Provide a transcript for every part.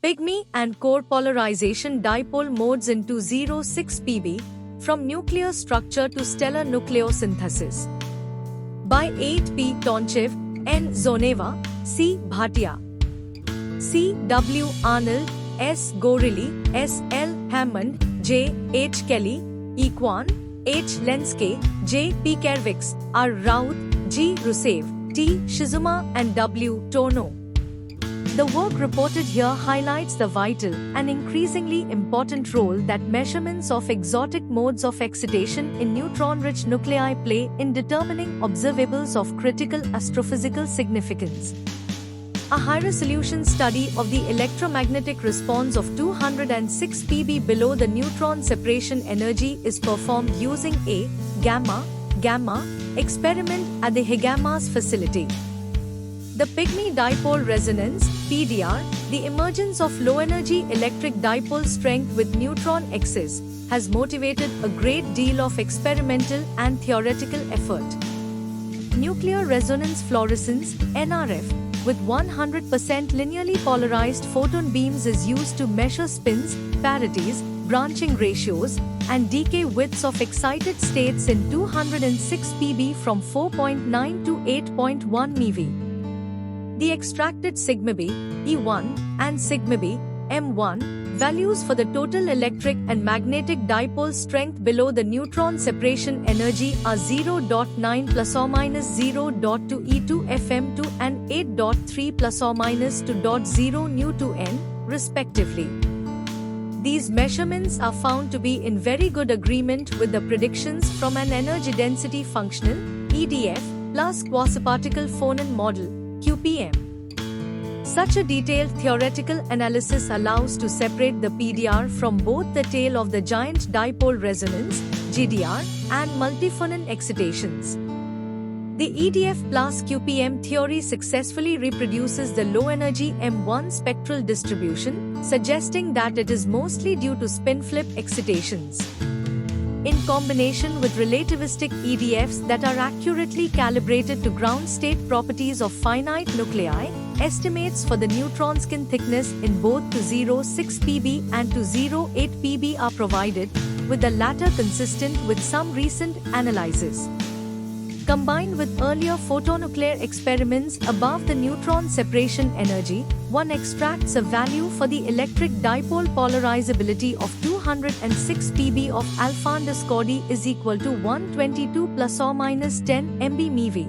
pygmy and core polarization dipole modes into 06 Pb, from nuclear structure to stellar nucleosynthesis. By 8P. Tonchev, N. Zoneva, C. Bhatia, C. W. Arnold, S. Gorley, S. L. Hammond, J. H. Kelly, E. Kwan, H. Lenske, J. P. Kervix, R. Raut, G. Rusev, T. Shizuma and W. Tono. The work reported here highlights the vital and increasingly important role that measurements of exotic modes of excitation in neutron-rich nuclei play in determining observables of critical astrophysical significance. A high-resolution study of the electromagnetic response of 206 Pb below the neutron separation energy is performed using a gamma experiment at the Higamas facility. The pygmy dipole resonance (PDR), the emergence of low-energy electric dipole strength with neutron excess, has motivated a great deal of experimental and theoretical effort. Nuclear resonance fluorescence (NRF) with 100% linearly polarized photon beams is used to measure spins, parities, branching ratios, and decay widths of excited states in 206 Pb from 4.9 to 8.1 MeV. The extracted sigma B, E1, and sigma B, M1, values for the total electric and magnetic dipole strength below the neutron separation energy are 0.9 plus or minus 0.2 E2 FM2 and 8.3 plus or minus 2.0 Nu2N, respectively. These measurements are found to be in very good agreement with the predictions from an energy density functional (EDF) plus quasiparticle phonon model (QPM). Such a detailed theoretical analysis allows to separate the PDR from both the tail of the giant dipole resonance (GDR) and multiphonon excitations. The EDF plus QPM theory successfully reproduces the low-energy M1 spectral distribution, suggesting that it is mostly due to spin flip excitations. In combination with relativistic EDFs that are accurately calibrated to ground state properties of finite nuclei, estimates for the neutron skin thickness in both 206 Pb and 208 Pb are provided, with the latter consistent with some recent analyses. Combined with earlier photonuclear experiments above the neutron separation energy, one extracts a value for the electric dipole polarizability of 206 Pb of alpha_d is equal to 122 plus or minus 10 MB/MeV.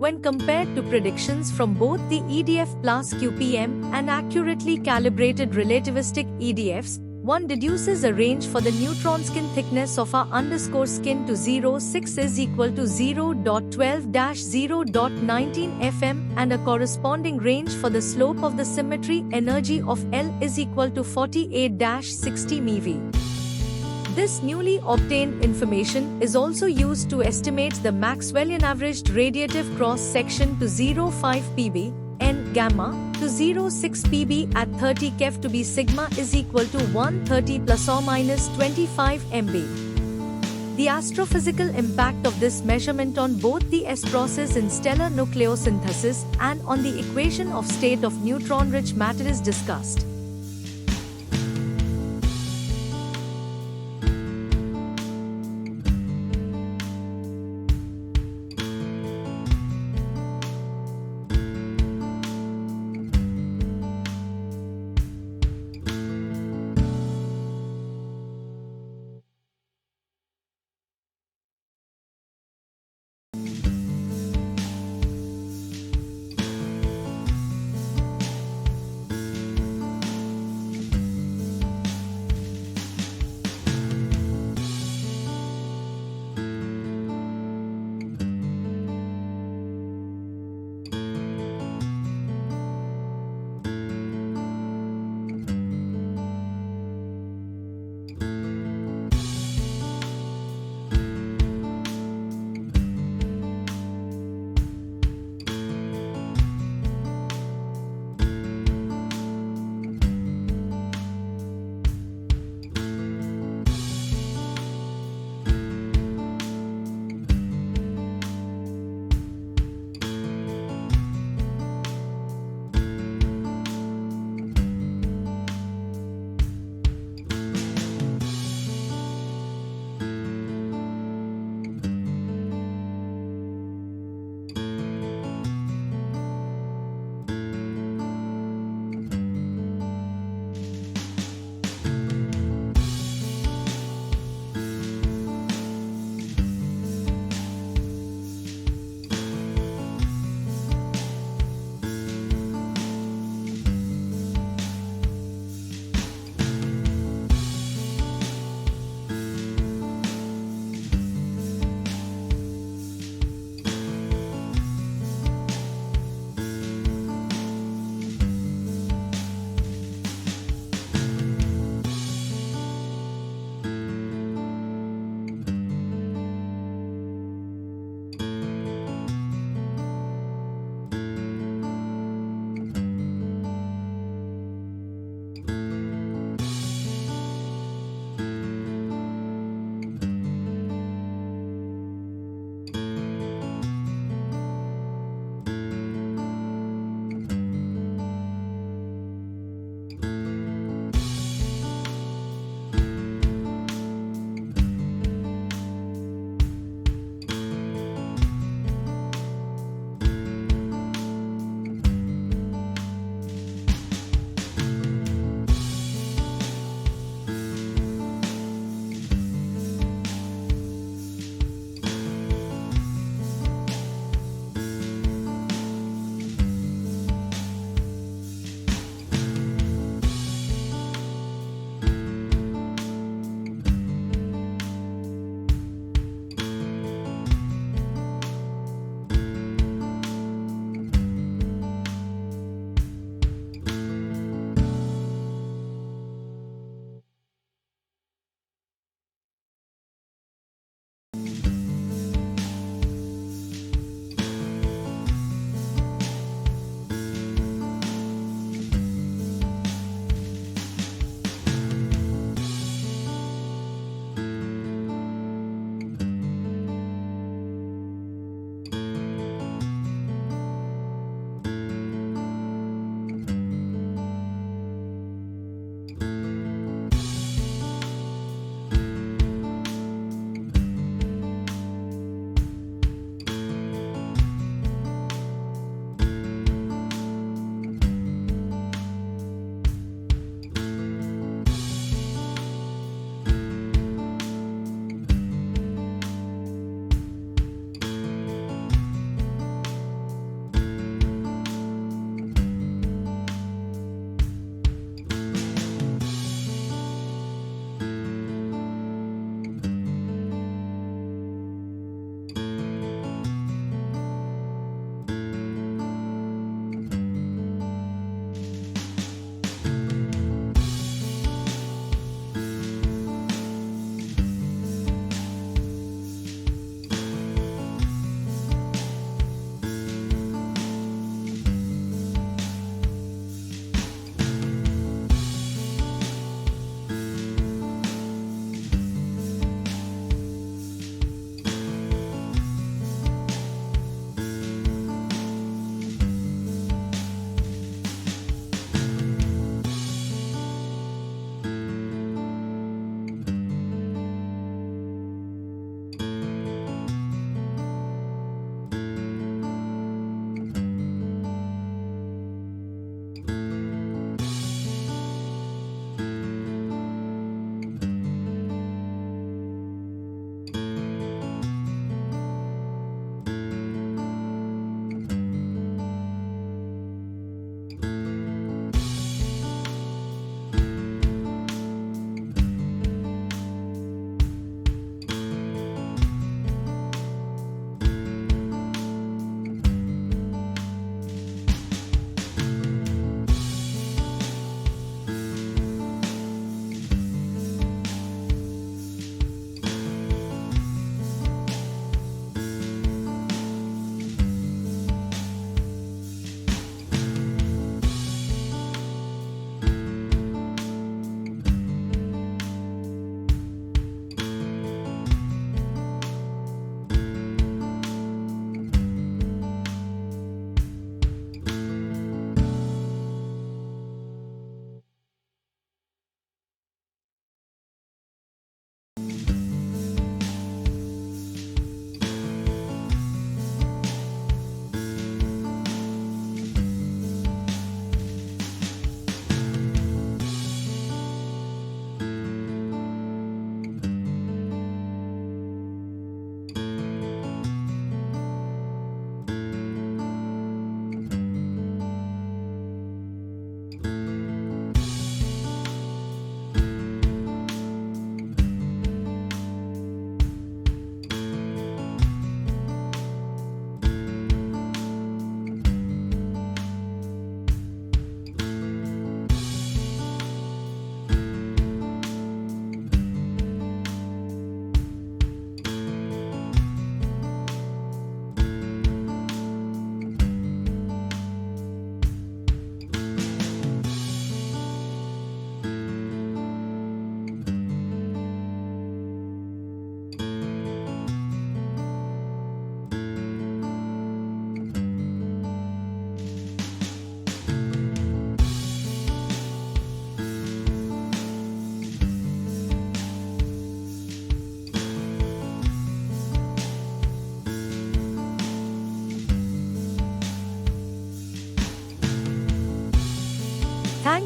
When compared to predictions from both the EDF plus QPM and accurately calibrated relativistic EDFs, one deduces a range for the neutron skin thickness of R_skin to 06 is equal to 0.12-0.19 FM and a corresponding range for the slope of the symmetry energy of L is equal to 48-60 MeV. This newly obtained information is also used to estimate the Maxwellian averaged radiative cross-section to 0.5 Pb, N gamma, to 0.6 Pb at 30 keV to be sigma is equal to 130 plus or minus 25 MB. The astrophysical impact of this measurement on both the S process in stellar nucleosynthesis and on the equation of state of neutron-rich matter is discussed.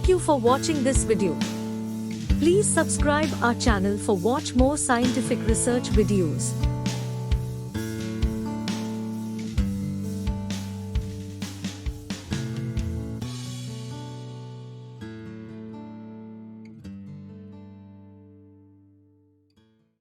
Thank you for watching this video. Please subscribe our channel for watch more scientific research videos.